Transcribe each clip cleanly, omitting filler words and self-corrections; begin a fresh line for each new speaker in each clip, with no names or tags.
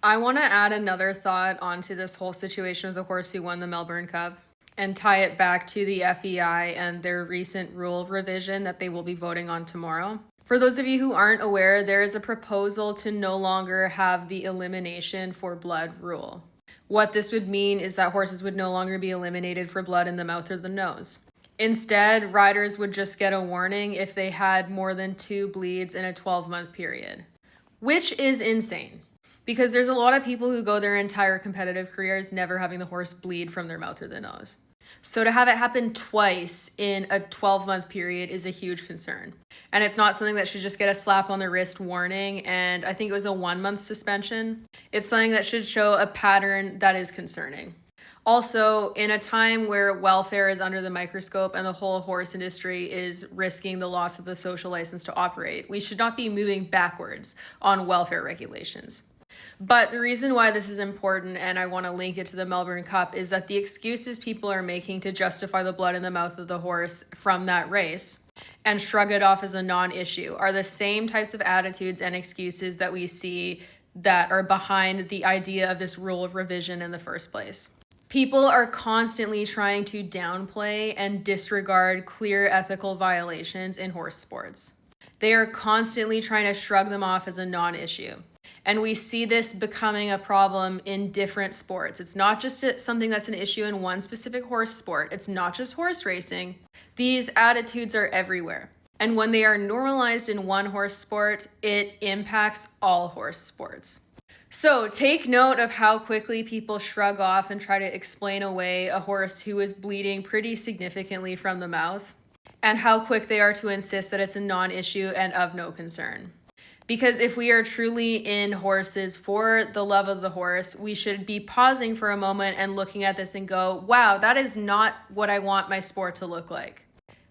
I want to add another thought onto this whole situation with the horse who won the Melbourne Cup and tie it back to the FEI and their recent rule revision that they will be voting on tomorrow. For those of you who aren't aware, there is a proposal to no longer have the elimination for blood rule. What this would mean is that horses would no longer be eliminated for blood in the mouth or the nose. Instead, riders would just get a warning if they had more than 2 bleeds in a 12-month period, which is insane. Because there's a lot of people who go their entire competitive careers never having the horse bleed from their mouth or the nose. So to have it happen twice in a 12-month period is a huge concern. And it's not something that should just get a slap on the wrist warning, and I think it was a 1-month suspension. It's something that should show a pattern that is concerning. Also, in a time where welfare is under the microscope and the whole horse industry is risking the loss of the social license to operate, we should not be moving backwards on welfare regulations. But the reason why this is important, and I want to link it to the Melbourne Cup, is that the excuses people are making to justify the blood in the mouth of the horse from that race and shrug it off as a non-issue are the same types of attitudes and excuses that we see that are behind the idea of this rule of revision in the first place. People are constantly trying to downplay and disregard clear ethical violations in horse sports. They are constantly trying to shrug them off as a non-issue. And we see this becoming a problem in different sports. It's not just something that's an issue in one specific horse sport. It's not just horse racing. These attitudes are everywhere. And when they are normalized in one horse sport, it impacts all horse sports. So take note of how quickly people shrug off and try to explain away a horse who is bleeding pretty significantly from the mouth, and how quick they are to insist that it's a non-issue and of no concern. Because if we are truly in horses for the love of the horse, we should be pausing for a moment and looking at this and go, wow, that is not what I want my sport to look like.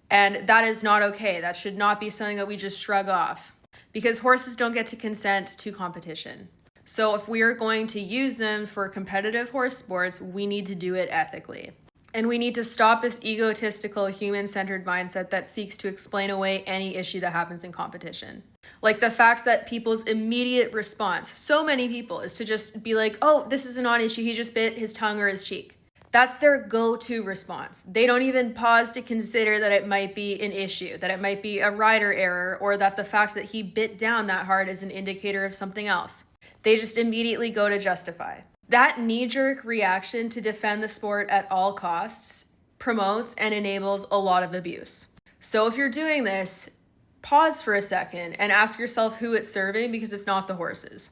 And that is not okay. That should not be something that we just shrug off, because horses don't get to consent to competition. So if we are going to use them for competitive horse sports, we need to do it ethically. And we need to stop this egotistical, human-centered mindset that seeks to explain away any issue that happens in competition. Like the fact that people's immediate response, so many people, is to just be like, oh, this is a non-issue, he just bit his tongue or his cheek. That's their go-to response. They don't even pause to consider that it might be an issue, that it might be a rider error, or that the fact that he bit down that hard is an indicator of something else. They just immediately go to justify. That knee-jerk reaction to defend the sport at all costs promotes and enables a lot of abuse. So if you're doing this, pause for a second and ask yourself who it's serving, because it's not the horses.